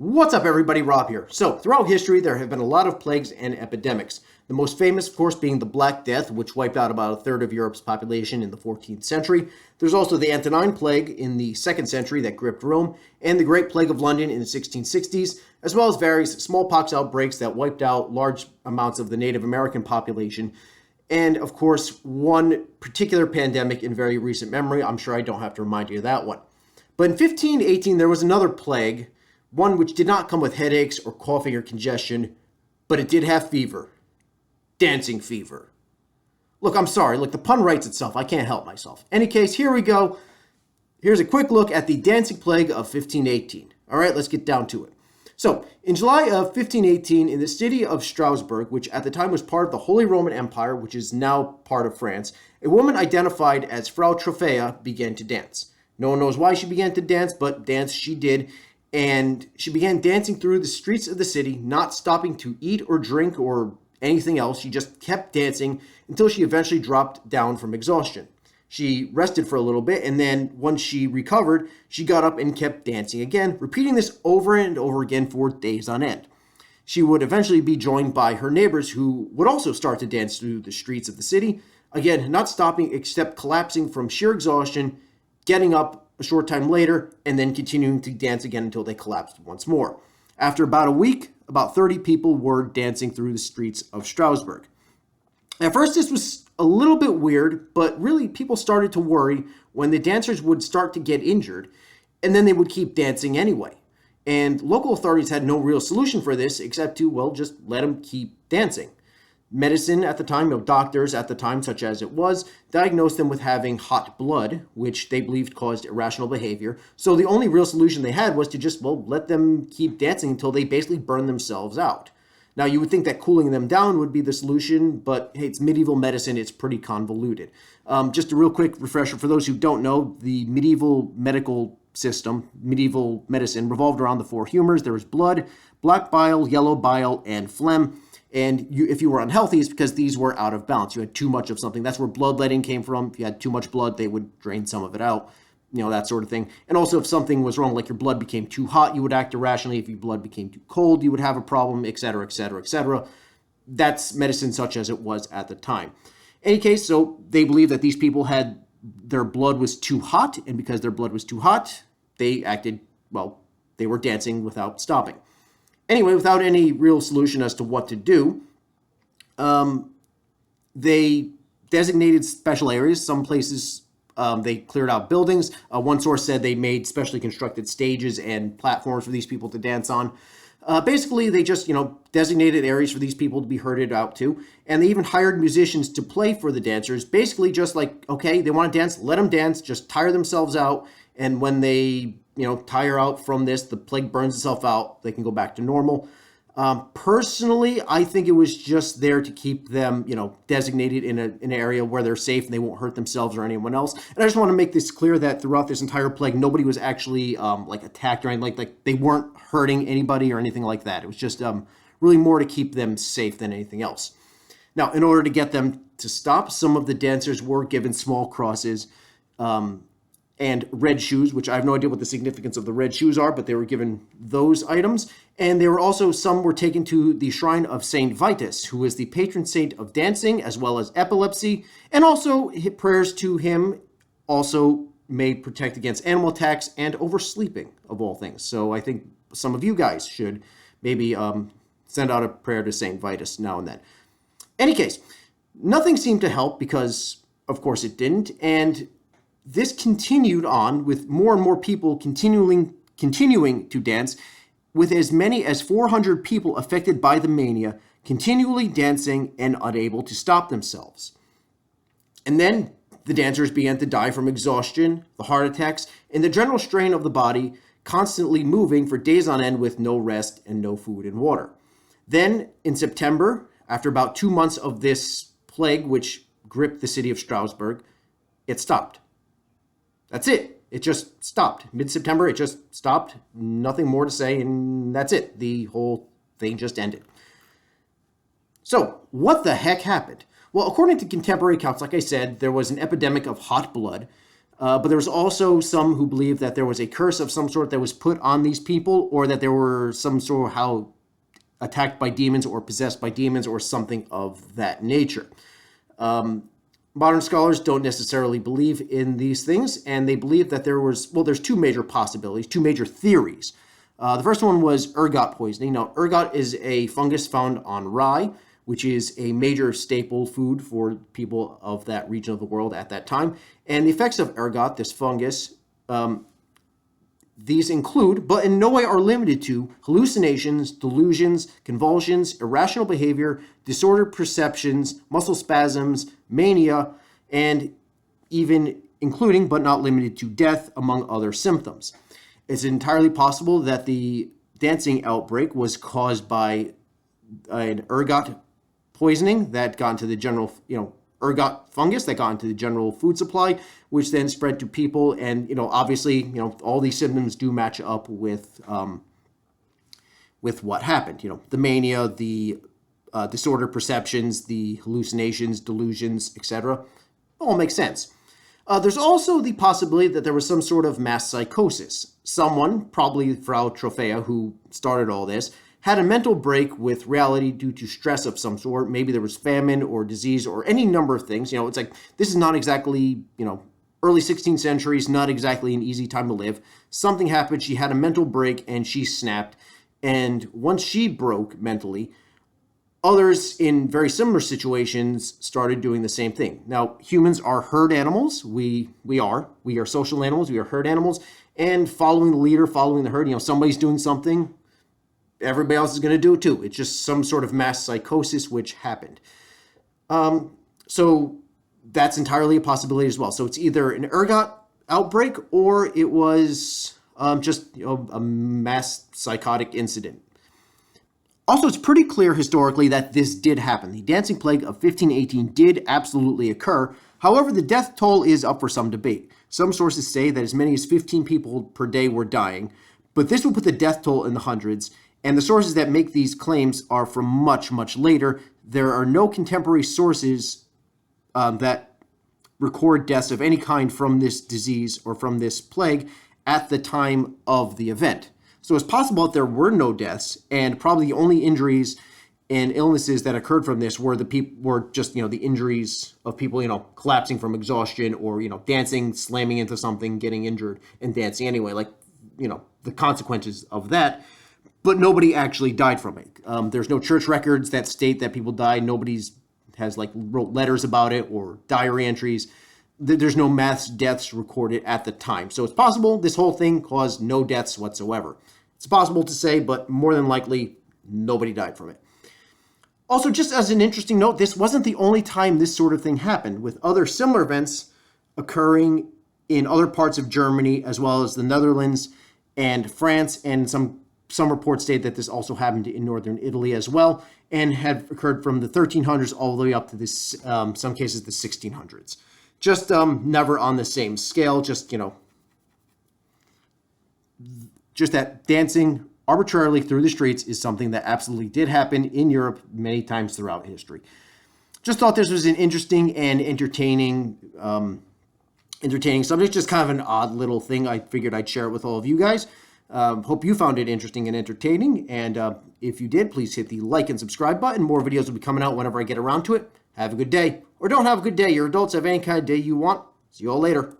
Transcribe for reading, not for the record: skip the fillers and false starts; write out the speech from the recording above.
What's up, everybody? Rob here. So, throughout history, there have been a lot of plagues and epidemics. The most famous, of course, being the Black Death, which wiped out about a third of Europe's population in the 14th century. There's also the Antonine Plague in the 2nd century that gripped Rome, and the Great Plague of London in the 1660s, as well as various smallpox outbreaks that wiped out large amounts of the Native American population. And, of course, one particular pandemic in very recent memory. I'm sure I don't have to remind you of that one. But in 1518, there was another plague, one which did not come with headaches or coughing or congestion, but it did have fever. Dancing fever. Look, I'm sorry. Look, the pun writes itself. I can't help myself. Any case, here we go. Here's a quick look at the dancing plague of 1518. All right, let's get down to it. So, in July of 1518, in the city of Strasbourg, which at the time was part of the Holy Roman Empire, which is now part of France, a woman identified as Frau Trophea began to dance. No one knows why she began to dance, but dance she did. And she began dancing through the streets of the city, not stopping to eat or drink or anything else. She just kept dancing until she eventually dropped down from exhaustion. She rested for a little bit, and then once she recovered, she got up and kept dancing again, repeating this over and over again for days on end. She would eventually be joined by her neighbors, who would also start to dance through the streets of the city, again, not stopping except collapsing from sheer exhaustion, getting up a short time later, and then continuing to dance again until they collapsed once more. After about a week, about 30 people were dancing through the streets of Strasbourg. At first, this was a little bit weird, but really people started to worry when the dancers would start to get injured, and then they would keep dancing anyway. And local authorities had no real solution for this except to, well, just let them keep dancing. Medicine at the time, doctors at the time, such as it was, diagnosed them with having hot blood, which they believed caused irrational behavior. So the only real solution they had was to just, well, let them keep dancing until they basically burn themselves out. Now, you would think that cooling them down would be the solution, but hey, it's medieval medicine. It's pretty convoluted. Just a real quick refresher for those who don't know, the medieval medical system, medieval medicine, revolved around the four humors. There was blood, black bile, yellow bile, and phlegm. And if you were unhealthy, it's because these were out of balance. You had too much of something. That's where bloodletting came from. If you had too much blood, they would drain some of it out, that sort of thing. And also, if something was wrong, like your blood became too hot, you would act irrationally. If your blood became too cold, you would have a problem, etc., etc., etc. That's medicine such as it was at the time. In any case, so they believed that these people had, their blood was too hot, and because their blood was too hot, they acted, well, they were dancing without stopping. Anyway, without any real solution as to what to do, they designated special areas. Some places they cleared out buildings. One source said they made specially constructed stages and platforms for these people to dance on. Basically, they just, designated areas for these people to be herded out to. And they even hired musicians to play for the dancers. Basically, just like, okay, they want to dance, let them dance, just tire themselves out. And when they tire out from this, the plague burns itself out, they can go back to normal. Personally, I think it was just there to keep them, designated in an area where they're safe and they won't hurt themselves or anyone else. And I just want to make this clear that throughout this entire plague, nobody was actually attacked or anything like they weren't hurting anybody or anything like that. It was just really more to keep them safe than anything else. Now, in order to get them to stop, some of the dancers were given small crosses, and red shoes, which I have no idea what the significance of the red shoes are, but they were given those items. And there were also, some were taken to the shrine of Saint Vitus, who is the patron saint of dancing as well as epilepsy, and also prayers to him also may protect against animal attacks and oversleeping, of all things. So I think some of you guys should maybe send out a prayer to Saint Vitus now and then. Any case, nothing seemed to help because, of course, it didn't, and this continued on with more and more people continuing to dance, with as many as 400 people affected by the mania continually dancing and unable to stop themselves. And then the dancers began to die from exhaustion, the heart attacks, and the general strain of the body, constantly moving for days on end with no rest and no food and water. Then in September, after about 2 months of this plague, which gripped the city of Strasbourg, it stopped. That's it. It just stopped. Mid-September, it just stopped. Nothing more to say, and that's it. The whole thing just ended. So, what the heck happened? Well, according to contemporary accounts, like I said, there was an epidemic of hot blood. But there was also some who believed that there was a curse of some sort that was put on these people, or that they were some sort of how attacked by demons or possessed by demons or something of that nature. Modern scholars don't necessarily believe in these things, and they believe that there's two major possibilities, two major theories. The first one was ergot poisoning. Now, ergot is a fungus found on rye, which is a major staple food for people of that region of the world at that time. And the effects of ergot, this fungus, these include, but in no way are limited to, hallucinations, delusions, convulsions, irrational behavior, disordered perceptions, muscle spasms, mania, and even including, but not limited to, death, among other symptoms. It's entirely possible that the dancing outbreak was caused by an ergot poisoning that got into the general, ergot fungus that got into the general food supply, which then spread to people. And, obviously, all these symptoms do match up with what happened. The mania, the disordered perceptions, the hallucinations, delusions, etc. All makes sense. There's also the possibility that there was some sort of mass psychosis. Someone, probably Frau Troffea, who started all this, had a mental break with reality due to stress of some sort. Maybe there was famine or disease or any number of things. It's like, this is not exactly, early 16th century is not exactly an easy time to live. Something happened. She had a mental break and she snapped. And once she broke mentally, others in very similar situations started doing the same thing. Now, humans are herd animals. We are social animals. We are herd animals. And following the leader, following the herd, somebody's doing something, everybody else is going to do it too. It's just some sort of mass psychosis which happened. So that's entirely a possibility as well. So it's either an ergot outbreak or it was just a mass psychotic incident. Also, it's pretty clear historically that this did happen. The Dancing Plague of 1518 did absolutely occur. However, the death toll is up for some debate. Some sources say that as many as 15 people per day were dying, but this would put the death toll in the hundreds. And the sources that make these claims are from much, much later. There are no contemporary sources that record deaths of any kind from this disease or from this plague at the time of the event. So it's possible that there were no deaths, and probably the only injuries and illnesses that occurred from this were the injuries of people, collapsing from exhaustion or, dancing, slamming into something, getting injured and dancing anyway, like, the consequences of that. But nobody actually died from it. There's no church records that state that people died. Nobody's wrote letters about it or diary entries. There's no mass deaths recorded at the time. So it's possible this whole thing caused no deaths whatsoever. It's possible to say, but more than likely, nobody died from it. Also, just as an interesting note, this wasn't the only time this sort of thing happened, with other similar events occurring in other parts of Germany, as well as the Netherlands and France, and some reports state that this also happened in northern Italy as well, and had occurred from the 1300s all the way up to this, some cases, the 1600s. Just never on the same scale, just that dancing arbitrarily through the streets is something that absolutely did happen in Europe many times throughout history. Just thought this was an interesting and entertaining subject, just kind of an odd little thing. I figured I'd share it with all of you guys. Hope you found it interesting and entertaining. And if you did, please hit the like and subscribe button. More videos will be coming out whenever I get around to it. Have a good day. Or don't have a good day. You're adults. Have any kind of day you want. See you all later.